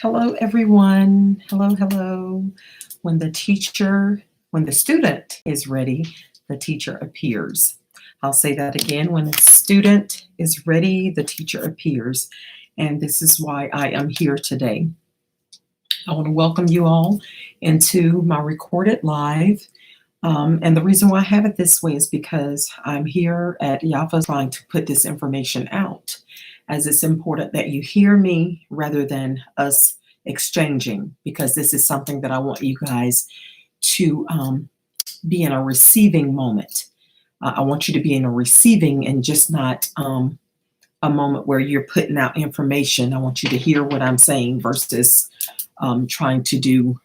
Hello, everyone. Hello, hello. When the student is ready, the teacher appears. I'll say that again. When the student is ready, the teacher appears. And this is why I am here today. I want to welcome you all into my recorded live. And the reason why I have it this way is because I'm here at Yafa trying to put this information out, as it's important that you hear me rather than us exchanging, because this is something that I want you guys to be in a receiving moment. I want you to be in a receiving and just not a moment where you're putting out information. I want you to hear what I'm saying versus trying to do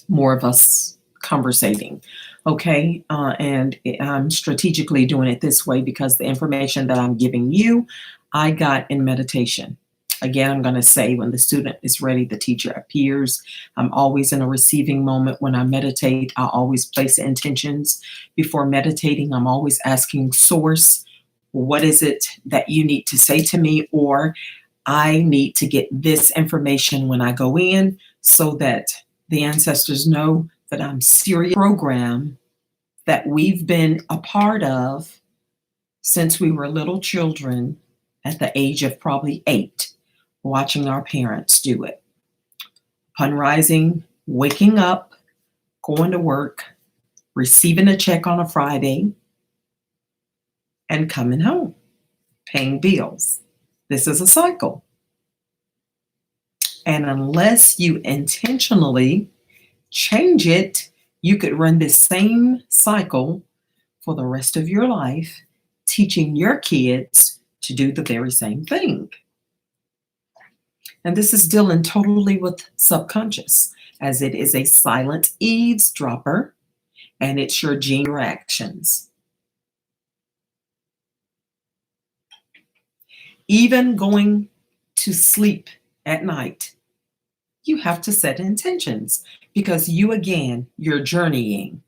more of us conversating. Okay. And I'm strategically doing it this way because the information that I'm giving you, I got in meditation. Again, I'm going to say when the student is ready, the teacher appears. I'm always in a receiving moment. When I meditate, I always place intentions. Before meditating, I'm always asking source, what is it that you need to say to me? Or I need to get this information when I go in so that the ancestors know that I'm serious program that we've been a part of since we were little children at the age of probably 8, watching our parents do it. Upon rising, waking up, going to work, receiving a check on a Friday, and coming home, paying bills. This is a cycle. And unless you intentionally change it, you could run this same cycle for the rest of your life, teaching your kids to do the very same thing. And this is dealing totally with subconscious, as it is a silent eavesdropper, and it's your gene reactions. Even going to sleep at night, you have to set intentions because you're journeying.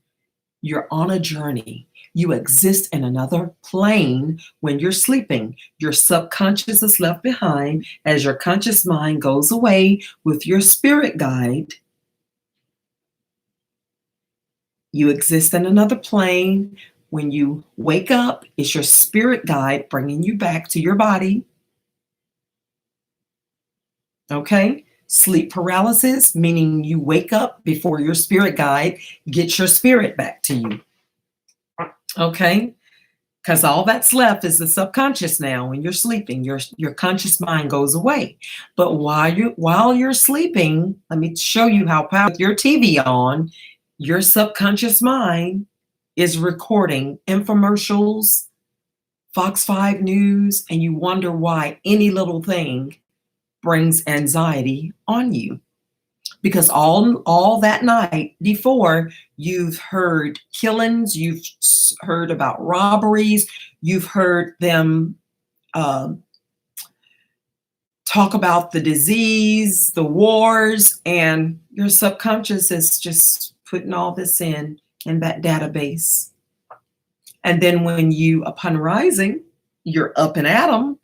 You're on a journey. You exist in another plane when you're sleeping. Your subconscious is left behind as your conscious mind goes away with your spirit guide. You exist in another plane. When you wake up, it's your spirit guide bringing you back to your body. Okay? Sleep paralysis, meaning you wake up before your spirit guide gets your spirit back to you. Okay? Because all that's left is the subconscious now. When you're sleeping, your conscious mind goes away. But while you're sleeping, let me show you how powerful. With your TV on, your subconscious mind is recording infomercials, Fox 5 News, and you wonder why any little thing brings anxiety on you. Because all that night before, you've heard killings, you've heard about robberies, you've heard them talk about the disease, the wars, and your subconscious is just putting all this in that database. And then when you, upon rising, you're up and at 'em,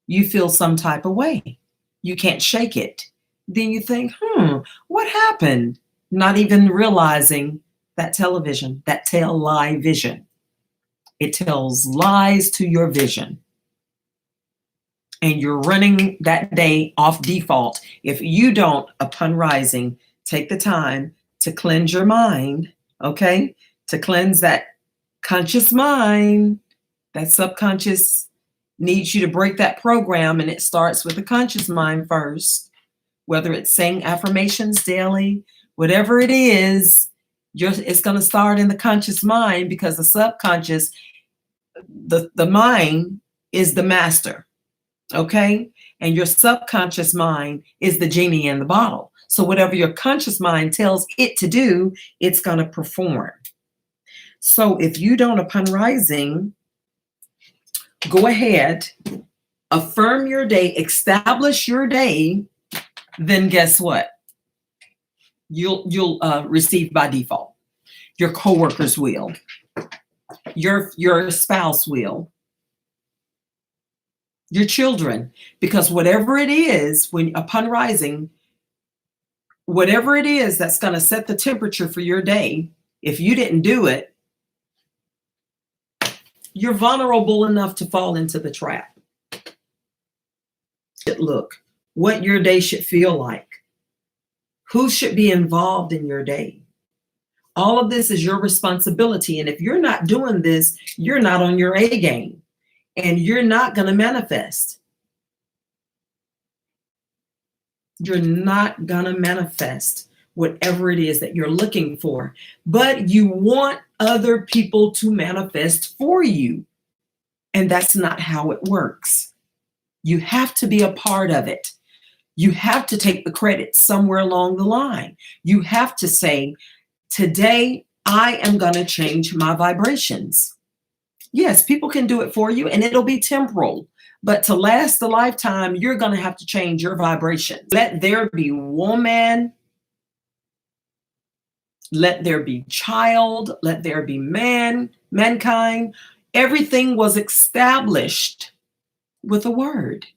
you feel some type of way. You can't shake it. Then you think, what happened? Not even realizing that television, that tell lie vision. It tells lies to your vision. And you're running that day off default. If you don't, upon rising, take the time to cleanse your mind, okay? To cleanse that conscious mind, that subconscious needs you to break that program, and it starts with the conscious mind first. Whether it's saying affirmations daily, whatever it is, it's going to start in the conscious mind, because the subconscious, the mind is the master, okay? And your subconscious mind is the genie in the bottle. So whatever your conscious mind tells it to do, it's going to perform. So if you don't, upon rising, go ahead, affirm your day, establish your day, then guess what? You'll receive by default. Your coworkers will. Your spouse will. your children, because whatever it is, when upon rising, whatever it is that's going to set the temperature for your day, if you didn't do it, you're vulnerable enough to fall into the trap. Look, what your day should feel like, who should be involved in your day. All of this is your responsibility. And if you're not doing this, you're not on your A game and you're not going to manifest. You're not going to manifest whatever it is that you're looking for, but you want other people to manifest for you. And that's not how it works. You have to be a part of it. You have to take the credit somewhere along the line. You have to say, today, I am going to change my vibrations. Yes, people can do it for you and it'll be temporal. But to last a lifetime, you're going to have to change your vibrations. Let there be woman. Let there be child. Let there be man, mankind. Everything was established with a word.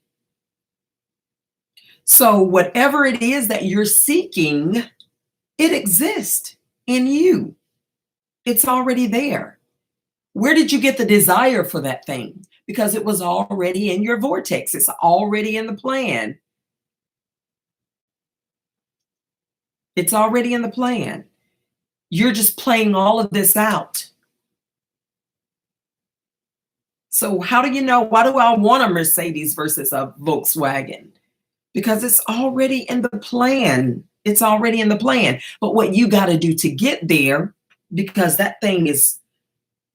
So whatever it is that you're seeking, it exists in you. It's already there. Where did you get the desire for that thing? Because it was already in your vortex. It's already in the plan. It's already in the plan. You're just playing all of this out. So how do you know? Why do I want a Mercedes versus a Volkswagen? Because it's already in the plan. It's already in the plan. But what you got to do to get there, because that thing is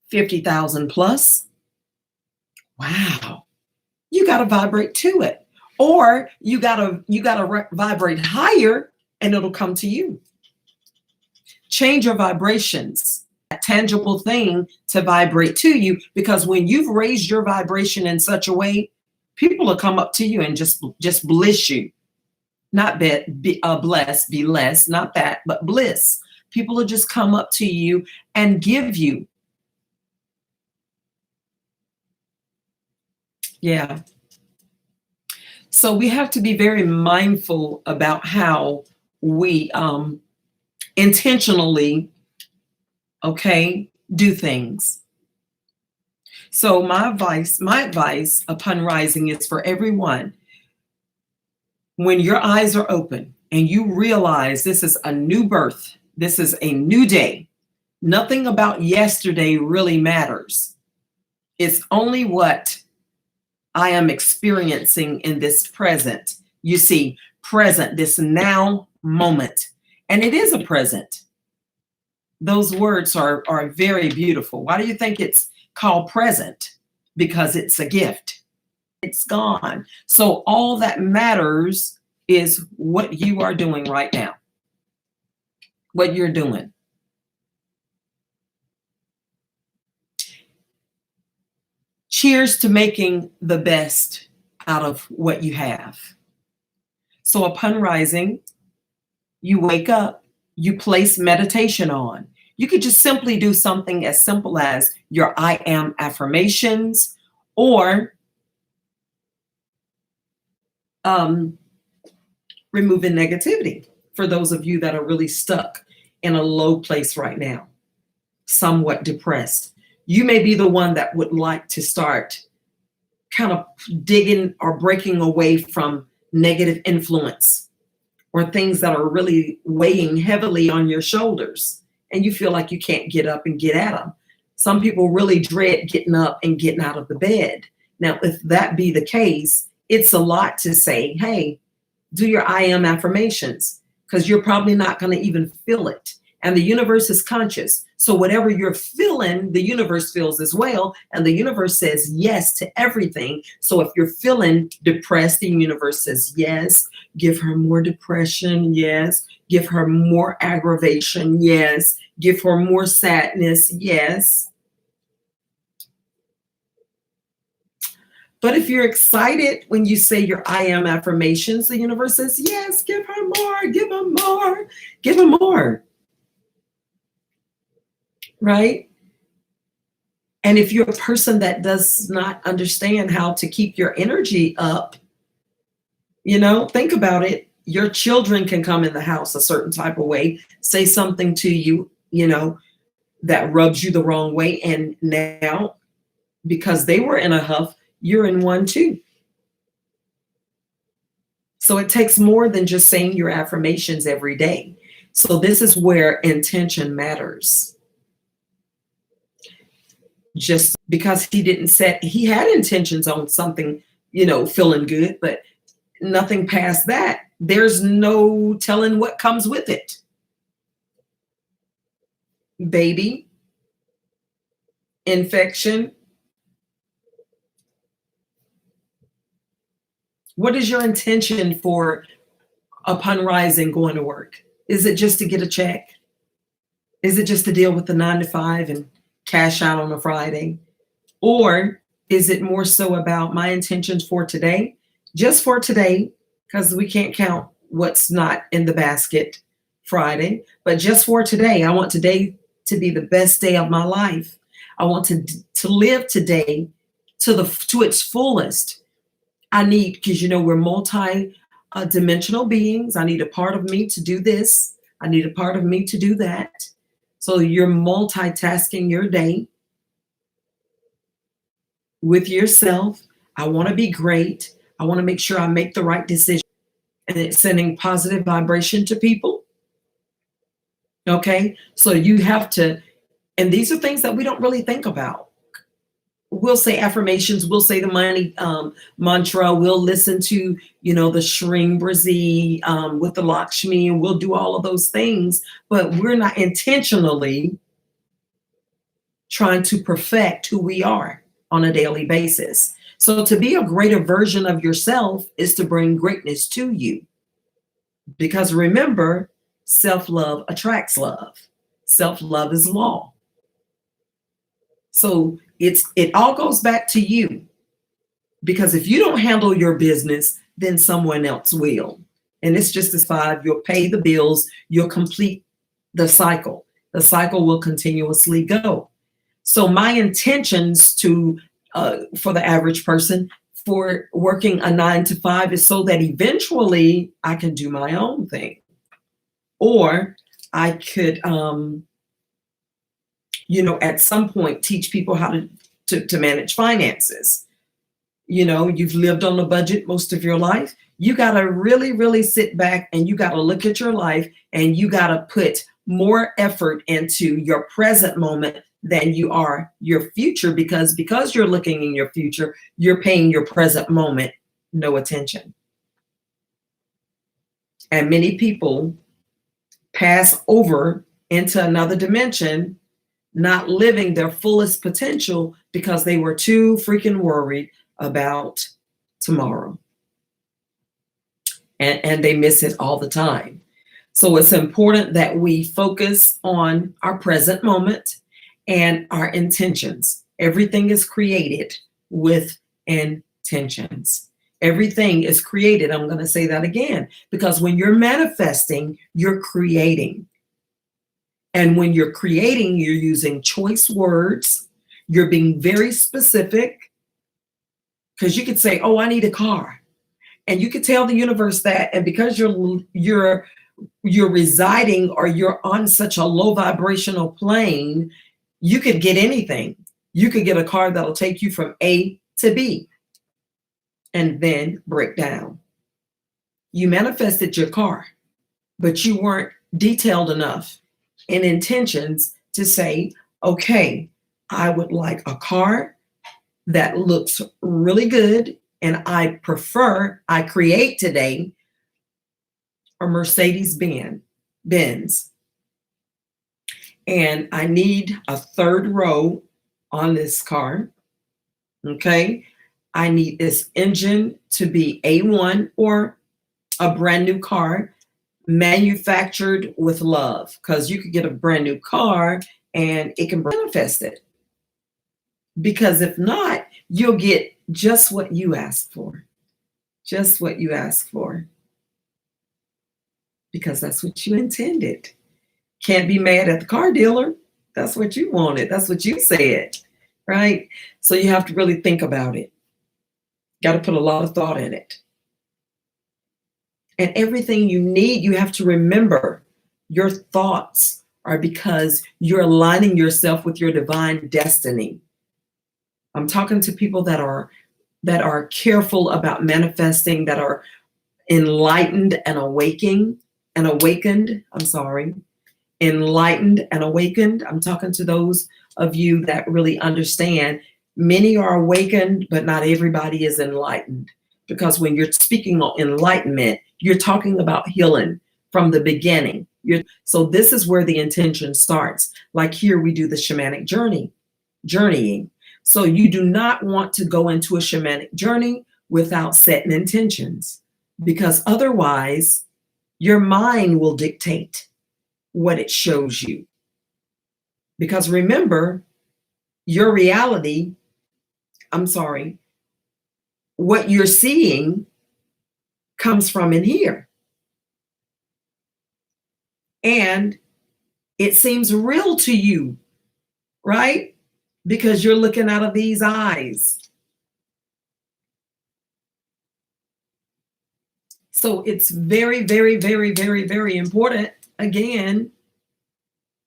50,000 plus. Wow. You got to vibrate to it. Or you got to vibrate higher and it'll come to you. Change your vibrations, a tangible thing to vibrate to you, because when you've raised your vibration in such a way, people will come up to you and just bliss you. Not bless, be less, not that, but bliss. People will just come up to you and give you. Yeah. So we have to be very mindful about how we intentionally, do things. So my advice upon rising is for everyone. When your eyes are open and you realize this is a new birth, this is a new day, nothing about yesterday really matters. It's only what I am experiencing in this present. You see, present, this now moment. And it is a present. Those words are very beautiful. Why do you think it's called present? Because it's a gift. It's gone. So all that matters is what you are doing right now. What you're doing. Cheers to making the best out of what you have. So upon rising, you wake up, you place meditation on. You could just simply do something as simple as your I am affirmations, or removing negativity for those of you that are really stuck in a low place right now, somewhat depressed. You may be the one that would like to start kind of digging or breaking away from negative influence or things that are really weighing heavily on your shoulders, and you feel like you can't get up and get at them. Some people really dread getting up and getting out of the bed. Now, if that be the case, it's a lot to say, hey, do your I am affirmations, because you're probably not going to even feel it. And the universe is conscious. So whatever you're feeling, the universe feels as well. And the universe says yes to everything. So if you're feeling depressed, the universe says yes. Give her more depression. Yes. Give her more aggravation. Yes. Give her more sadness. Yes. But if you're excited when you say your I am affirmations, the universe says, yes, give her more, give her more, give her more. Right? And if you're a person that does not understand how to keep your energy up, think about it. Your children can come in the house a certain type of way, say something to you, that rubs you the wrong way. And now, because they were in a huff, you're in one too. So it takes more than just saying your affirmations every day. So this is where intention matters. Just because he had intentions on something, feeling good, but nothing past that, there's no telling what comes with it. Baby, infection. What is your intention for upon rising going to work? Is it just to get a check? Is it just to deal with the 9 to 5 and cash out on a Friday? Or is it more so about my intentions for today, just for today, because we can't count what's not in the basket Friday, but just for today, I want today to be the best day of my life. I want to live today to its fullest. I need, because we're multi-dimensional beings. I need a part of me to do this. I need a part of me to do that. So you're multitasking your day with yourself. I want to be great. I want to make sure I make the right decision, and it's sending positive vibration to people. Okay, so you have to, and these are things that we don't really think about. We'll say affirmations, we'll say the money mantra, we'll listen to, the Shrimbrazi with the Lakshmi, and we'll do all of those things, but we're not intentionally trying to perfect who we are on a daily basis. So to be a greater version of yourself is to bring greatness to you. Because remember, self-love attracts love. Self-love is law. So it all goes back to you, because if you don't handle your business, then someone else will. And it's just as 5, you'll pay the bills, you'll complete the cycle. The cycle will continuously go. So my intentions for the average person for working a 9 to 5 is so that eventually I can do my own thing. Or I could, at some point teach people how to manage finances. You've lived on a budget most of your life. You got to really, really sit back and you got to look at your life, and you got to put more effort into your present moment than you are your future, because you're looking in your future, you're paying your present moment no attention. And many people pass over into another dimension, not living their fullest potential because they were too freaking worried about tomorrow. And they miss it all the time. So it's important that we focus on our present moment and our intentions. Everything is created with intentions. Everything is created. I'm going to say that again, because when you're manifesting, you're creating. And when you're creating, you're using choice words. You're being very specific, because you could say, oh, I need a car. And you could tell the universe that. And because you're residing, or you're on such a low vibrational plane, you could get anything. You could get a car that'll take you from A to B and then break down. You manifested your car, but you weren't detailed enough in intentions to say, okay, I would like a car that looks really good, and I create today a Mercedes-Benz. And I need a 3rd row on this car. Okay. I need this engine to be A1, or a brand new car manufactured with love, because you could get a brand new car and it can manifest it. Because if not, you'll get just what you ask for. Just what you ask for. Because that's what you intended. Can't be mad at the car dealer. That's what you wanted. That's what you said. right? So you have to really think about it. Got to put a lot of thought in it. And everything you need, you have to remember your thoughts are because you're aligning yourself with your divine destiny. I'm talking to people that are careful about manifesting, that are enlightened and awakened. I'm sorry, enlightened and awakened. I'm talking to those of you that really understand. Many are awakened, but not everybody is enlightened. Because when you're speaking on enlightenment, you're talking about healing from the beginning. So this is where the intention starts. Like here, we do the shamanic journeying. So you do not want to go into a shamanic journey without setting intentions, because otherwise your mind will dictate what it shows you. Because remember, your reality, what you're seeing comes from in here. And it seems real to you, right? Because you're looking out of these eyes. So it's very, very, very, very, very important, again,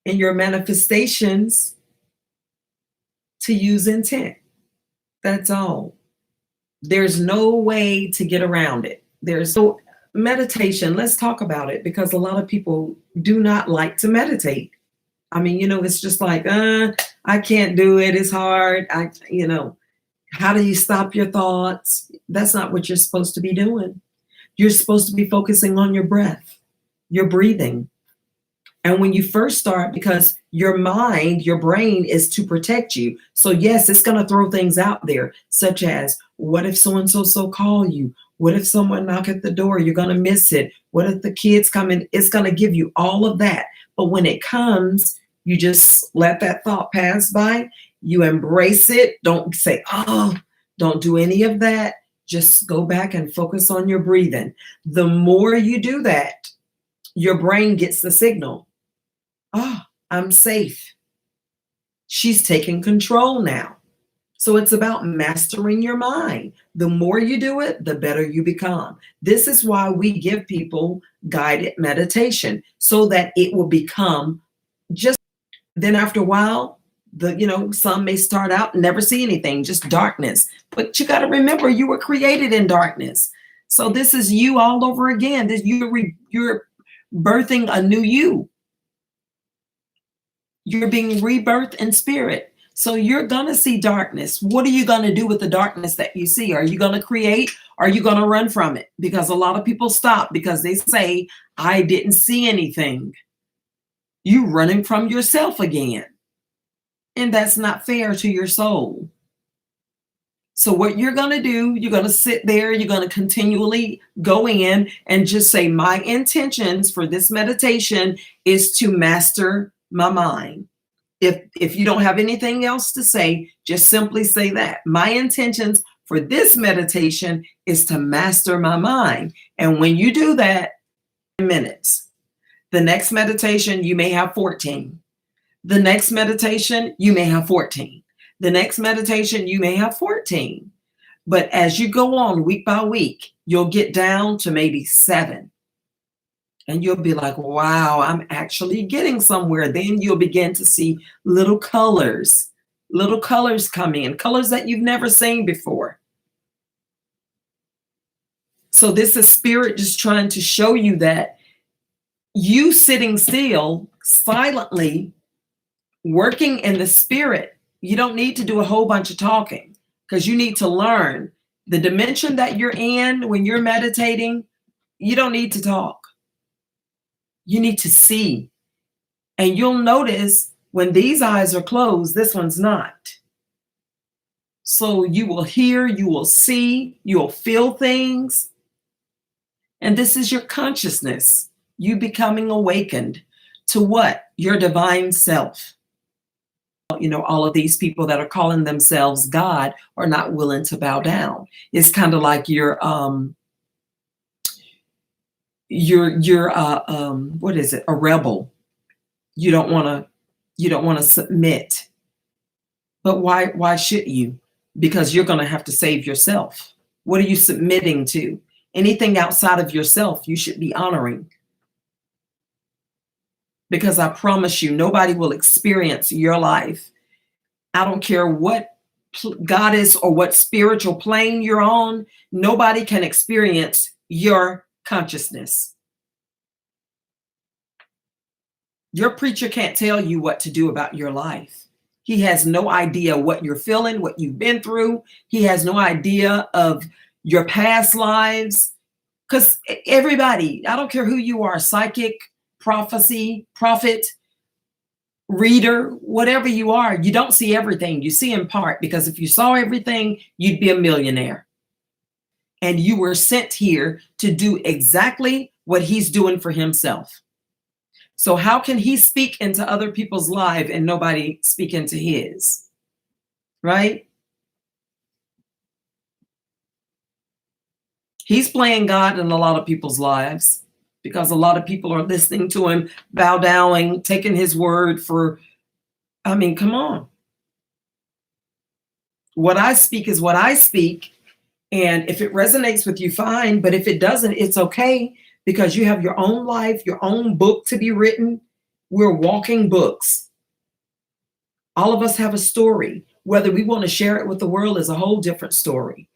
in your manifestations to use intent. That's all. There's no way to get around it. There's no meditation. Let's talk about it, because a lot of people do not like to meditate. I mean, it's just like, I can't do it. It's hard. How do you stop your thoughts? That's not what you're supposed to be doing. You're supposed to be focusing on your breath, your breathing. And when you first start, because your mind, your brain is to protect you. So yes, it's going to throw things out there, such as, what if so-and-so call you? What if someone knock at the door? You're going to miss it. What if the kids come in? It's going to give you all of that. But when it comes, you just let that thought pass by. You embrace it. Don't say, oh, don't do any of that. Just go back and focus on your breathing. The more you do that, your brain gets the signal. Oh, I'm safe. She's taking control now. So it's about mastering your mind. The more you do it, the better you become. This is why we give people guided meditation, so that it will become just, then after a while, some may start out and never see anything, just darkness. But you got to remember, you were created in darkness. So this is you all over again. You're birthing a new you. You're being rebirthed in spirit. So you're going to see darkness. What are you going to do with the darkness that you see? Are you going to create? Or are you going to run from it? Because a lot of people stop because they say, I didn't see anything. You running from yourself again. And that's not fair to your soul. So what you're going to do, you're going to sit there, you're going to continually go in and just say, my intentions for this meditation is to master my mind. If you don't have anything else to say, just simply say that. My intentions for this meditation is to master my mind. And when you do that, minutes. The next meditation, you may have 14. The next meditation, you may have 14. The next meditation, you may have 14. But as you go on week by week, you'll get down to maybe 7. And you'll be like, wow, I'm actually getting somewhere. Then you'll begin to see little colors come in, colors that you've never seen before. So this is spirit just trying to show you that you sitting still, silently, working in the spirit, you don't need to do a whole bunch of talking, because you need to learn the dimension that you're in when you're meditating. You don't need to talk. You need to see. And you'll notice when these eyes are closed, this one's not. So you will hear, you will see, you will feel things. And this is your consciousness, you becoming awakened to what? Your divine self. All of these people that are calling themselves God are not willing to bow down. It's kind of like you're what is it? A rebel. You don't want to submit. But why should you? Because you're going to have to save yourself. What are you submitting to? Anything outside of yourself, you should be honoring. Because I promise you, nobody will experience your life. I don't care what goddess or what spiritual plane you're on, nobody can experience your consciousness. Your preacher can't tell you what to do about your life. He has no idea what you're feeling, what you've been through. He has no idea of your past lives. Because everybody, I don't care who you are, psychic, prophecy, prophet, reader, whatever you are, you don't see everything. You see in part, because if you saw everything, you'd be a millionaire. And you were sent here to do exactly what he's doing for himself. So how can he speak into other people's lives and nobody speak into his? Right? He's playing God in a lot of people's lives because a lot of people are listening to him, bow downing, taking his word for, I mean, come on. What I speak is what I speak. And if it resonates with you, fine. But if it doesn't, it's okay, because you have your own life, your own book to be written. We're walking books. All of us have a story. Whether we want to share it with the world is a whole different story.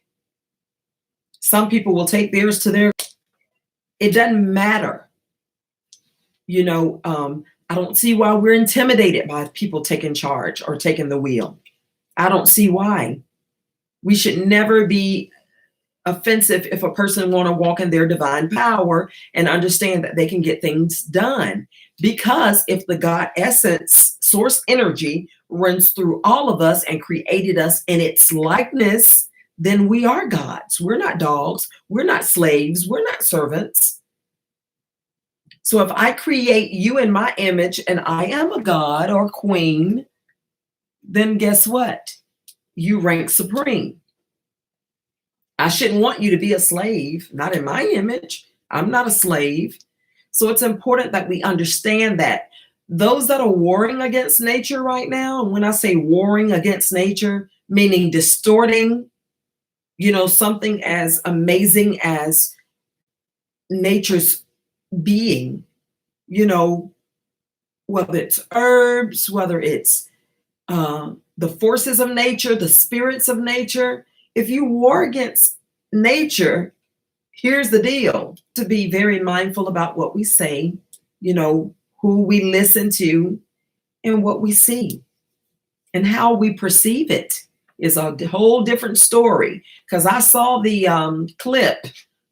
Some people will take theirs to their, it doesn't matter. You know, I don't see why we're intimidated by people taking charge or taking the wheel. I don't see why. We should never be offensive if a person want to walk in their divine power and understand that they can get things done. Because if the God essence, source energy, runs through all of us and created us in its likeness, then we are gods. We're not dogs. We're not slaves. We're not servants. So if I create you in my image and I am a god or queen, then guess what? You rank supreme. I shouldn't want you to be a slave, not in my image. I'm not a slave. So it's important that we understand that those that are warring against nature right now, and when I say warring against nature, meaning distorting, you know, something as amazing as nature's being, you know, whether it's herbs, whether it's the forces of nature, the spirits of nature. If you war against nature, here's the deal: to be very mindful about what we say, you know, who we listen to, and what we see, and how we perceive it is a whole different story. Because I saw the clip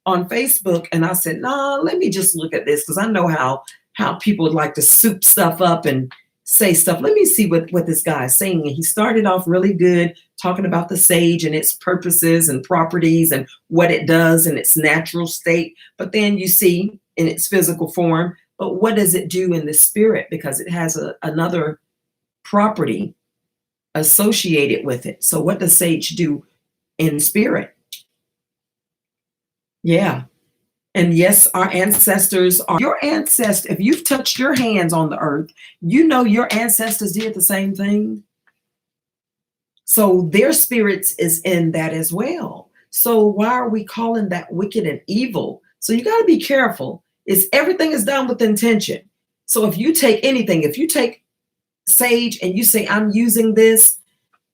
on Facebook and I said, nah, let me just look at this, because I know how people would like to soup stuff up and say stuff. Let me see what this guy is saying. And he started off really good, talking about the sage and its purposes and properties and what it does in its natural state. But then you see in its physical form, but what does it do in the spirit? Because it has another property associated with it. So what does sage do in spirit? Yeah. And yes, our ancestors are your ancestors. If you've touched your hands on the earth, you know your ancestors did the same thing. So their spirits is in that as well. So why are we calling that wicked and evil? So you got to be careful. Everything is done with intention. So if you take anything, if you take sage and you say, I'm using this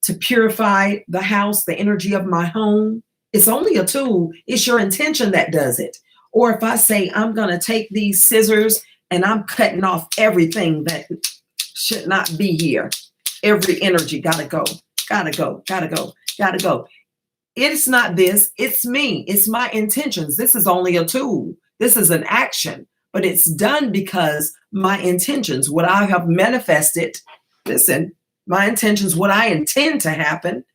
to purify the house, the energy of my home, it's only a tool. It's your intention that does it. Or if I say, I'm going to take these scissors and I'm cutting off everything that should not be here. Every energy gotta go, gotta go, gotta go, gotta go. It's not this, it's me. It's my intentions. This is only a tool. This is an action, but it's done because my intentions, what I have manifested, listen, my intentions, what I intend to happen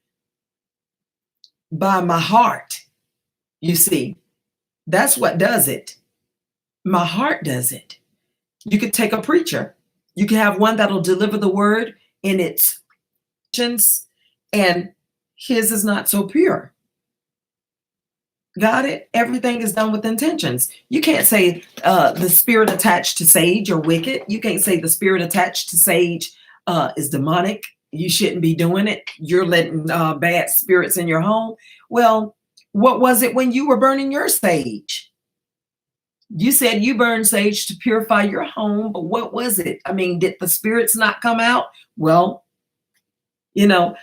by my heart, you see. That's what does it. My heart does it. You could take a preacher. You can have one that'll deliver the word in its intentions, and his is not so pure. Got it? Everything is done with intentions. You can't say the spirit attached to sage or wicked. You can't say the spirit attached to sage is demonic. you shouldn't be doing it. You're letting bad spirits in your home. Well, what was it when you were burning your sage? You said you burned sage to purify your home, but what was it? I mean, did the spirits not come out? Well,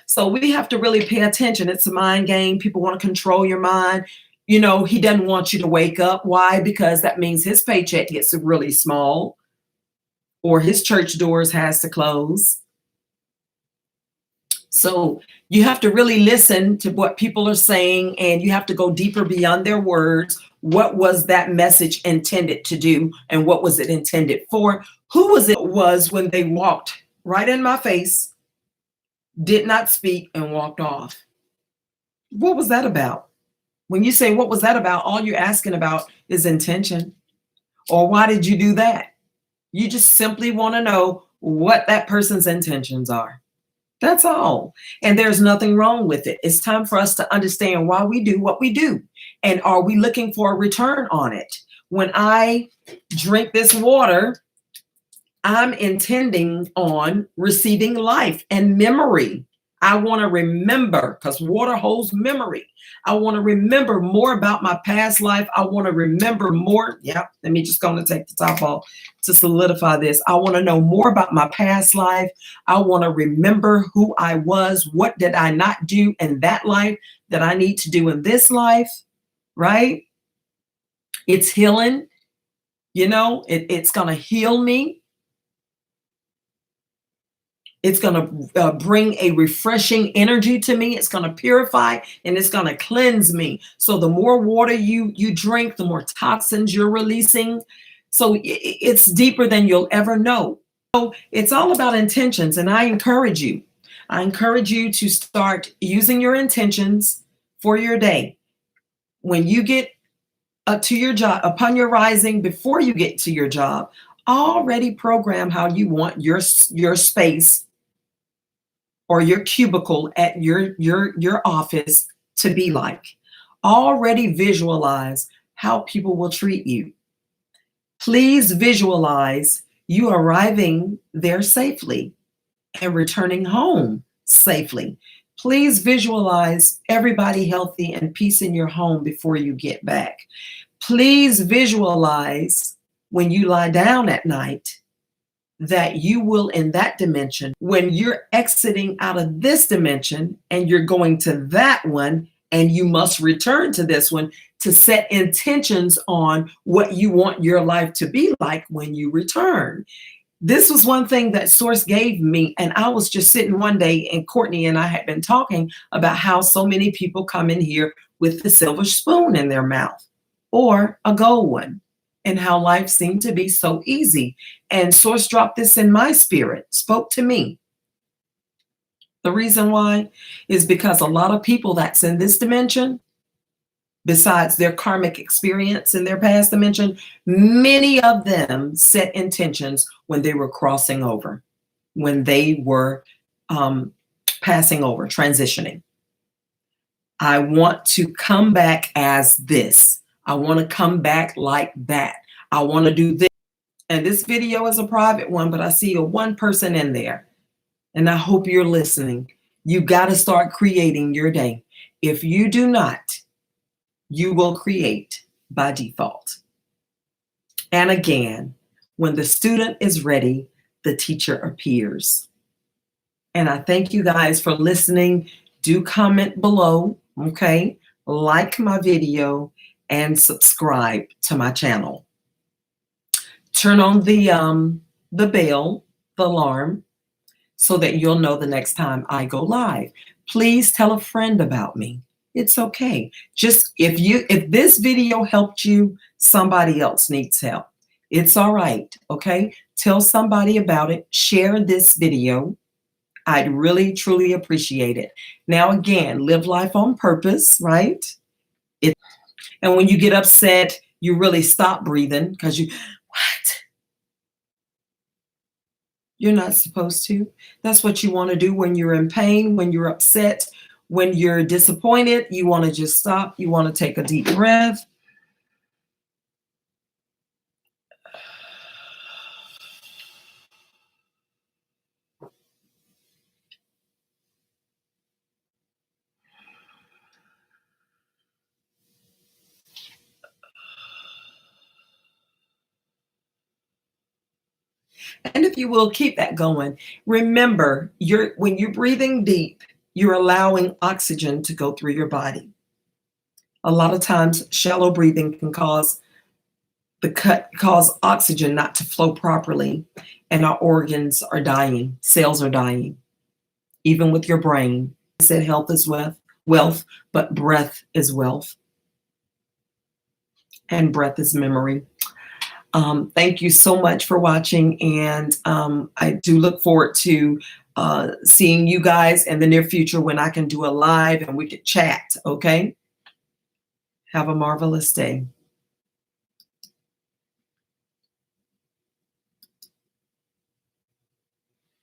so we have to really pay attention. It's a mind game. People want to control your mind. He doesn't want you to wake up. Why? Because that means his paycheck gets really small, or his church doors has to close. So you have to really listen to what people are saying, and you have to go deeper beyond their words. What was that message intended to do, and what was it intended for? Who was when they walked right in my face, did not speak, and walked off? What was that about? When you say, what was that about? All you're asking about is intention. Or why did you do that? You just simply want to know what that person's intentions are. That's all. And there's nothing wrong with it. It's time for us to understand why we do what we do. And are we looking for a return on it? When I drink this water, I'm intending on receiving life and memory. I want to remember, because water holds memory. I want to remember more about my past life. I want to remember more. Yeah, let me just go and take the top off to solidify this. I want to know more about my past life. I want to remember who I was. What did I not do in that life that I need to do in this life? Right? It's healing. It's going to heal me. It's going to bring a refreshing energy to me. It's going to purify, and it's going to cleanse me. So the more water you drink, the more toxins you're releasing. So it's deeper than you'll ever know. So it's all about intentions. And I encourage you to start using your intentions for your day. When you get to your job, upon your rising, before you get to your job, already program how you want your space or your cubicle at your office to be like. Already visualize how people will treat you. Please visualize you arriving there safely and returning home safely. Please visualize everybody healthy and peace in your home before you get back. Please visualize when you lie down at night that you will, in that dimension, when you're exiting out of this dimension and you're going to that one, and you must return to this one, to set intentions on what you want your life to be like when you return. This was one thing that Source gave me, and I was just sitting one day, and Courtney and I had been talking about how so many people come in here with the silver spoon in their mouth or a gold one, and how life seemed to be so easy. And Source dropped this in my spirit, spoke to me. The reason why is because a lot of people that's in this dimension, besides their karmic experience in their past dimension, many of them set intentions when they were crossing over, when they were passing over, transitioning. I want to come back as this. I want to come back like that. I want to do this. And this video is a private one, but I see a one person in there. And I hope you're listening. You got to start creating your day. If you do not, you will create by default. And again, when the student is ready, the teacher appears. And I thank you guys for listening. Do comment below, okay? Like my video and subscribe to my channel. Turn on the bell, the alarm, so that you'll know the next time I go live. Please tell a friend about me. It's okay. Just if this video helped you, somebody else needs help. It's all right, okay? Tell somebody about it. Share this video. I'd really, truly appreciate it. Now, again, live life on purpose, right? And when you get upset, you really stop breathing because what? You're not supposed to. That's what you want to do when you're in pain, when you're upset, when you're disappointed. You want to just stop. You want to take a deep breath. And if you will keep that going, remember when you're breathing deep, you're allowing oxygen to go through your body. A lot of times shallow breathing can cause oxygen not to flow properly, and our organs are dying, cells are dying. Even with your brain. I said health is wealth, but breath is wealth. And breath is memory. Thank you so much for watching, and I do look forward to seeing you guys in the near future when I can do a live and we could chat, okay? Have a marvelous day.